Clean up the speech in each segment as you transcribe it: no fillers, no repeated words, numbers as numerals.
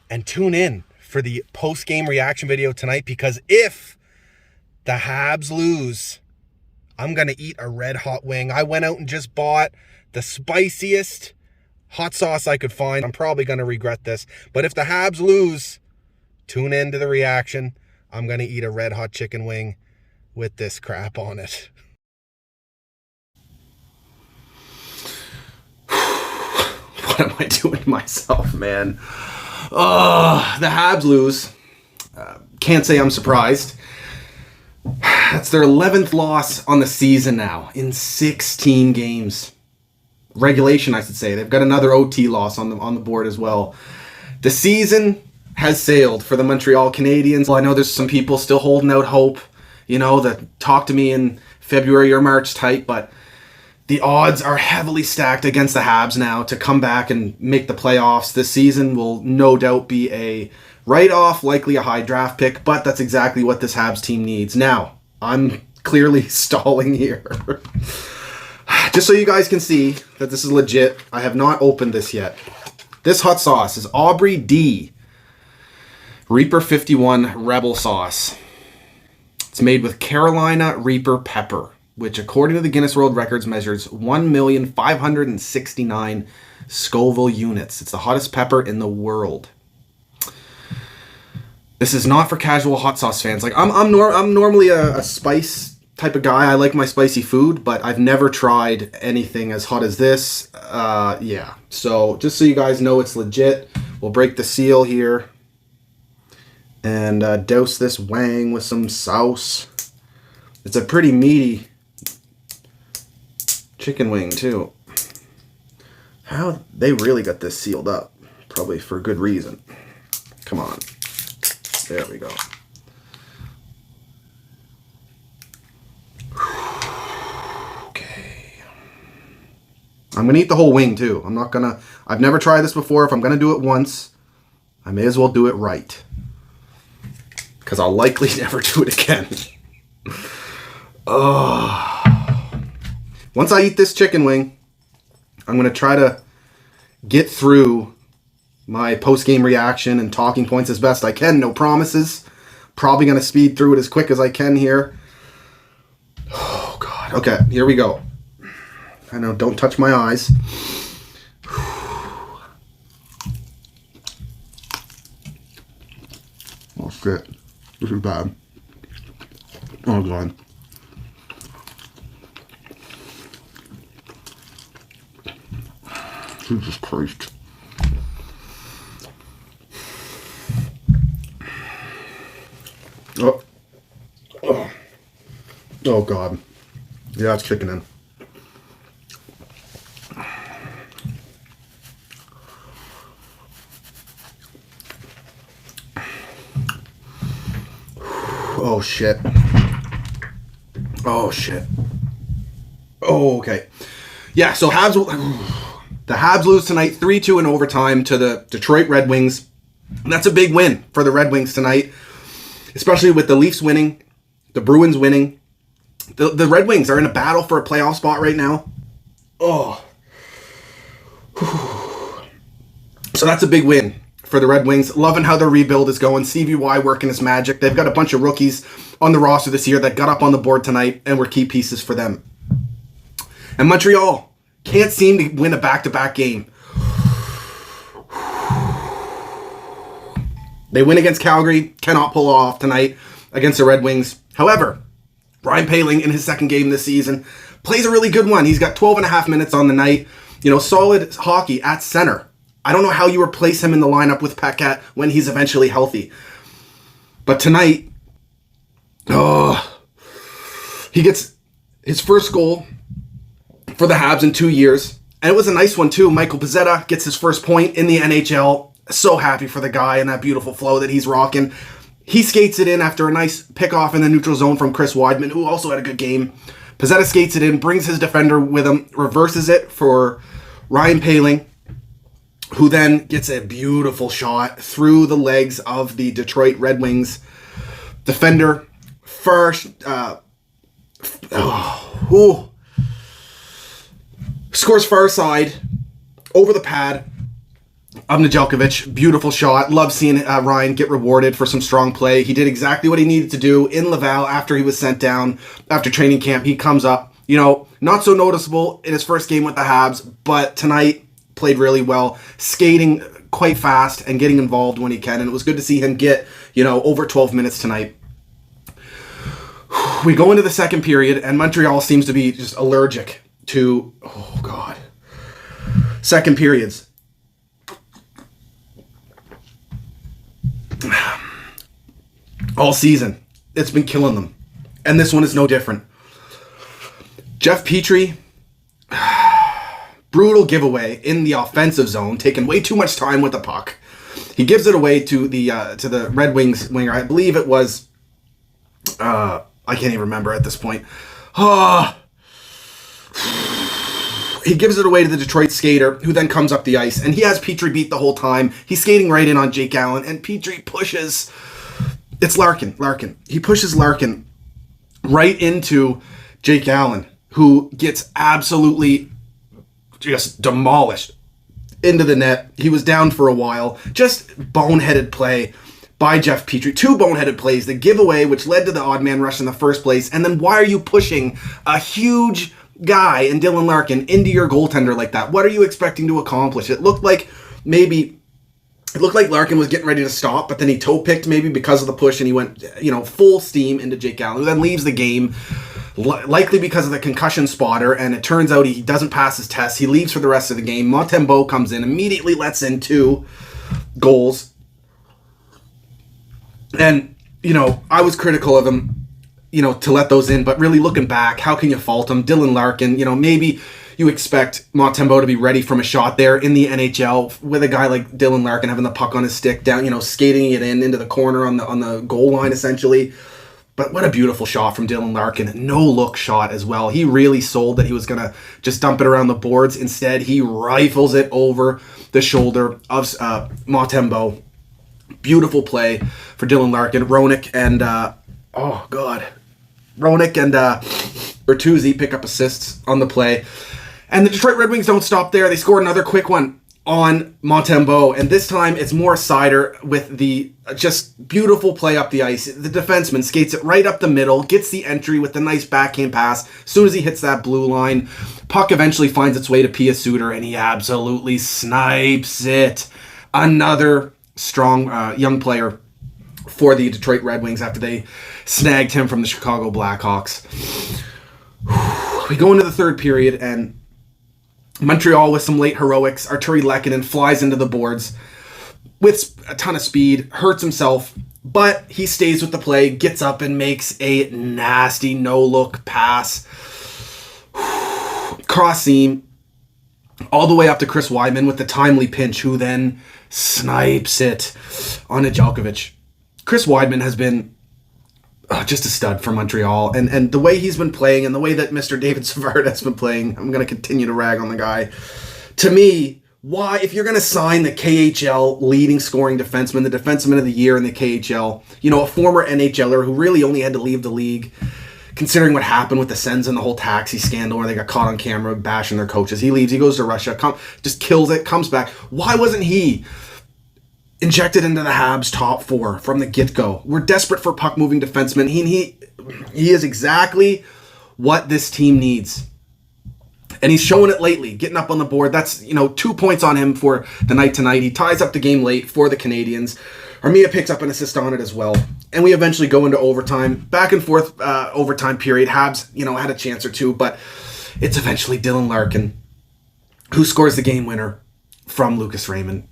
and tune in for the post-game reaction video tonight, because if the Habs lose, I'm going to eat a red hot wing. I went out and just bought the spiciest hot sauce I could find. I'm probably going to regret this, but if the Habs lose, tune in to the reaction. I'm going to eat a red hot chicken wing with this crap on it. What am I doing to myself, man? The Habs lose. Can't say I'm surprised. That's their 11th loss on the season now in 16 games. Regulation, I should say. They've got another OT loss on the board as well. The season has sailed for the Montreal Canadiens. Well, I know there's some people still holding out hope, that talk to me in February or March type, but the odds are heavily stacked against the Habs now to come back and make the playoffs. This season will no doubt be a write-off, likely a high draft pick, but that's exactly what this Habs team needs. Now, I'm clearly stalling here. Just so you guys can see that this is legit, I have not opened this yet. This hot sauce is Aubrey D. Reaper 51 Rebel Sauce. It's made with Carolina Reaper pepper, which according to the Guinness World Records measures 1,569 Scoville units. It's the hottest pepper in the world. This is not for casual hot sauce fans. Like I'm normally a spice type of guy. I like my spicy food, but I've never tried anything as hot as this. Yeah. So just so you guys know it's legit, we'll break the seal here and douse this wang with some sauce. It's a pretty meaty chicken wing too. How they really got this sealed up, probably for good reason. Come on, there we go. Okay, I'm gonna eat the whole wing too. I've never tried this before. If I'm gonna do it once, I may as well do it right, because I'll likely never do it again. Oh. Once I eat this chicken wing, I'm going to try to get through my post-game reaction and talking points as best I can. No promises. Probably going to speed through it as quick as I can here. Oh, God. Okay, here we go. I know, don't touch my eyes. Oh, shit. This is bad. Oh, God. Jesus Christ. Oh. Oh. Oh, God. Yeah, it's kicking in. Oh, shit. Oh, shit. Oh, okay. Yeah, so the Habs lose tonight 3-2 in overtime to the Detroit Red Wings. And that's a big win for the Red Wings tonight, especially with the Leafs winning, the Bruins winning. The Red Wings are in a battle for a playoff spot right now. Oh. So that's a big win for the Red Wings. Loving how their rebuild is going. CVY working his magic. They've got a bunch of rookies on the roster this year that got up on the board tonight and were key pieces for them. And Montreal can't seem to win a back-to-back game. They win against Calgary, cannot pull it off tonight against the Red Wings. However, Ryan Poehling in his second game this season plays a really good one. He's got 12 and a half minutes on the night. Solid hockey at center. I don't know how you replace him in the lineup with Paquette when he's eventually healthy. But tonight, he gets his first goal for the Habs in 2 years. And it was a nice one too. Michael Pezzetta gets his first point in the NHL. So happy for the guy and that beautiful flow that he's rocking. He skates it in after a nice pick-off in the neutral zone from Chris Weidman, who also had a good game. Pezzetta skates it in, brings his defender with him, reverses it for Ryan Poehling, who then gets a beautiful shot through the legs of the Detroit Red Wings defender. First, scores far side, over the pad, of Nedeljkovic. Beautiful shot. Love seeing Ryan get rewarded for some strong play. He did exactly what he needed to do in Laval after he was sent down after training camp. He comes up, not so noticeable in his first game with the Habs, but tonight played really well, skating quite fast and getting involved when he can. And it was good to see him get, over 12 minutes tonight. We go into the second period, and Montreal seems to be just allergic to, second periods. All season, it's been killing them. And this one is no different. Jeff Petrie, brutal giveaway in the offensive zone, taking way too much time with the puck. He gives it away to the Red Wings winger. I believe it was, I can't even remember at this point. He gives it away to the Detroit skater, who then comes up the ice, and he has Petrie beat the whole time. He's skating right in on Jake Allen, and Petrie pushes. It's Larkin. He pushes Larkin right into Jake Allen, who gets absolutely just demolished into the net. He was down for a while. Just boneheaded play by Jeff Petrie. Two boneheaded plays. The giveaway, which led to the odd man rush in the first place, and then why are you pushing a huge guy and Dylan Larkin into your goaltender like that? What are you expecting to accomplish? It looked like Larkin was getting ready to stop, but then he toe picked maybe because of the push, and he went, full steam into Jake Allen, who then leaves the game, likely because of the concussion spotter, and it turns out he doesn't pass his test. He leaves for the rest of the game. Montembeault comes in, immediately lets in 2 goals. And, I was critical of him, to let those in, but really looking back, how can you fault him? Dylan Larkin, maybe you expect Montembeault to be ready from a shot there in the NHL with a guy like Dylan Larkin having the puck on his stick down, skating it into the corner on the goal line essentially. But what a beautiful shot from Dylan Larkin. No look shot as well. He really sold that he was going to just dump it around the boards. Instead, he rifles it over the shoulder of Montembeault. Beautiful play for Dylan Larkin. Roenick and Bertuzzi pick up assists on the play. And the Detroit Red Wings don't stop there. They score another quick one on Montembeault, and this time it's more Seider with the just beautiful play up the ice. The defenseman skates it right up the middle, gets the entry with the nice backhand pass. As soon as he hits that blue line, puck eventually finds its way to Pia Suter, and he absolutely snipes it. Another strong young player for the Detroit Red Wings after they snagged him from the Chicago Blackhawks. We go into the third period, and Montreal with some late heroics. Arturi Lehkonen flies into the boards with a ton of speed, hurts himself, but he stays with the play, gets up and makes a nasty no-look pass. Cross seam all the way up to Chris Weidman with the timely pinch, who then snipes it on Nedeljkovic. Chris Weidman has been just a stud for Montreal, and the way he's been playing and the way that Mr. David Savard has been playing, I'm going to continue to rag on the guy. To me, why, if you're going to sign the KHL leading scoring defenseman, the defenseman of the year in the KHL, a former NHLer who really only had to leave the league, considering what happened with the Sens and the whole taxi scandal where they got caught on camera bashing their coaches. He leaves, he goes to Russia, just kills it, comes back. Why wasn't he injected into the Habs top 4 from the get-go? We're desperate for puck-moving defensemen. He is exactly what this team needs. And he's showing it lately, getting up on the board. That's, 2 points on him for the night tonight. He ties up the game late for the Canadiens. Armia picks up an assist on it as well. And we eventually go into overtime. Back and forth overtime period. Habs, had a chance or two, but it's eventually Dylan Larkin who scores the game winner from Lucas Raymond.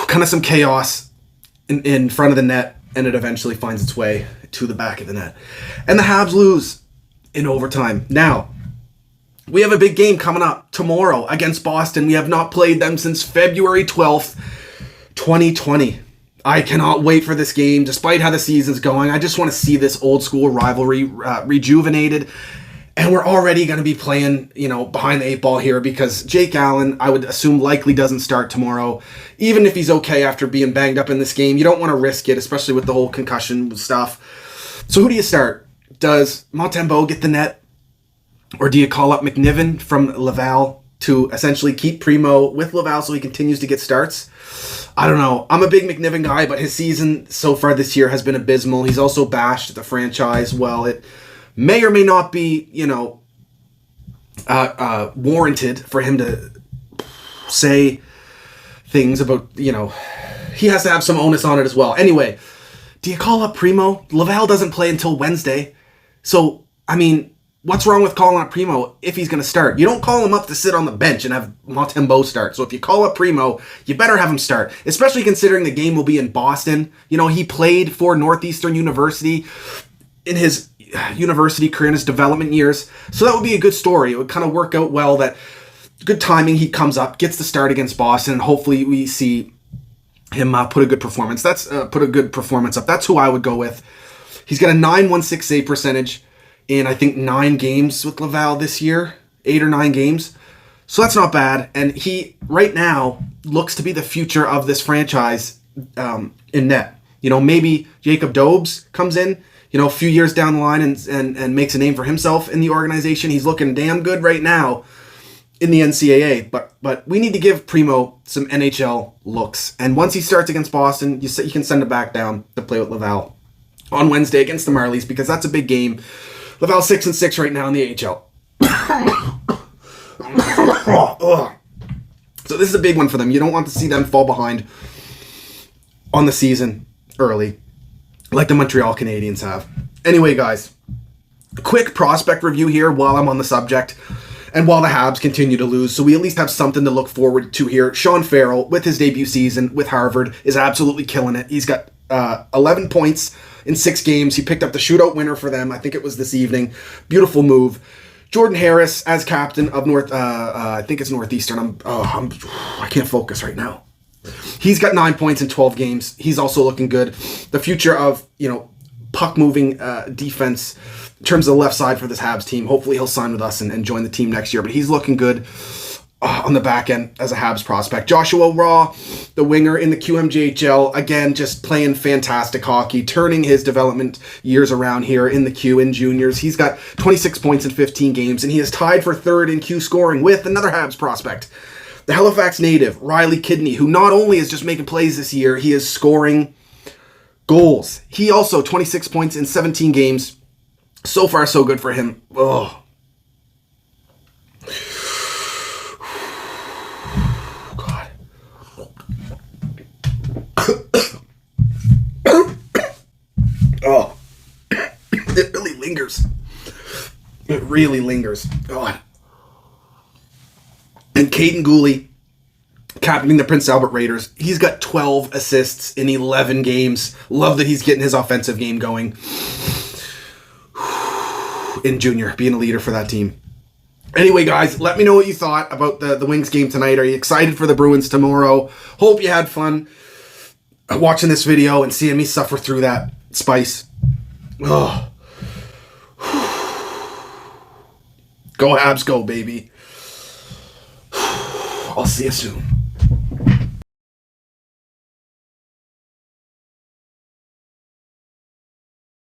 Kind of some chaos in front of the net, and it eventually finds its way to the back of the net. And the Habs lose in overtime. Now, we have a big game coming up tomorrow against Boston. We have not played them since February 12th, 2020. I cannot wait for this game, despite how the season's going. I just want to see this old school rivalry rejuvenated. And we're already going to be playing, behind the 8 ball here, because Jake Allen, I would assume, likely doesn't start tomorrow. Even if he's okay after being banged up in this game, you don't want to risk it, especially with the whole concussion stuff. So who do you start? Does Montembeault get the net? Or do you call up McNiven from Laval? to essentially keep Primo with Laval so he continues to get starts. I don't know. I'm a big McNiven guy, but his season so far this year has been abysmal. He's also bashed the franchise. Well, it may or may not be, warranted for him to say things about, he has to have some onus on it as well. Anyway, do you call up Primo? Laval doesn't play until Wednesday. So, what's wrong with calling up Primo if he's going to start? You don't call him up to sit on the bench and have Montembeault start. So if you call up Primo, you better have him start, especially considering the game will be in Boston. He played for Northeastern University in his university career, in his development years. So that would be a good story. It would kind of work out well that good timing. He comes up, gets the start against Boston, and hopefully we see him put a good performance. Put a good performance up. That's who I would go with. He's got a 9.16 save percentage in, I think, 9 games with Laval this year. 8 or 9 games. So that's not bad. And he, right now, looks to be the future of this franchise in net. Maybe Jacob Dobes comes in, a few years down the line and makes a name for himself in the organization. He's looking damn good right now in the NCAA. But we need to give Primo some NHL looks. And once he starts against Boston, you can send him back down to play with Laval on Wednesday against the Marlies, because that's a big game. Laval 6-6 right now in the AHL. So this is a big one for them. You don't want to see them fall behind on the season early, like the Montreal Canadiens have. Anyway, guys, quick prospect review here while I'm on the subject, and while the Habs continue to lose, so we at least have something to look forward to here. Sean Farrell, with his debut season with Harvard, is absolutely killing it. He's got 11 points in 6 games. He picked up the shootout winner for them. I think it was this evening. Beautiful move. Jordan Harris as captain of I think it's Northeastern. I can't focus right now. He's got 9 points in 12 games. He's also looking good. The future of, puck moving defense in terms of the left side for this Habs team. Hopefully he'll sign with us and join the team next year. But he's looking good on the back end as a Habs prospect. Joshua Raw, the winger in the QMJHL, again, just playing fantastic hockey, turning his development years around here in the Q in juniors. He's got 26 points in 15 games, and he is tied for 3rd in Q scoring with another Habs prospect, the Halifax native, Riley Kidney, who not only is just making plays this year, he is scoring goals. He also 26 points in 17 games. So far, so good for him. Oh. Oh, it really lingers. It really lingers. God. And Caden Gooley, captaining the Prince Albert Raiders, he's got 12 assists in 11 games. Love that he's getting his offensive game going in junior, being a leader for that team. Anyway, guys, let me know what you thought about the Wings game tonight. Are you excited for the Bruins tomorrow? Hope you had fun watching this video and seeing me suffer through that spice. Oh. Go Habs, go, baby. I'll see you soon.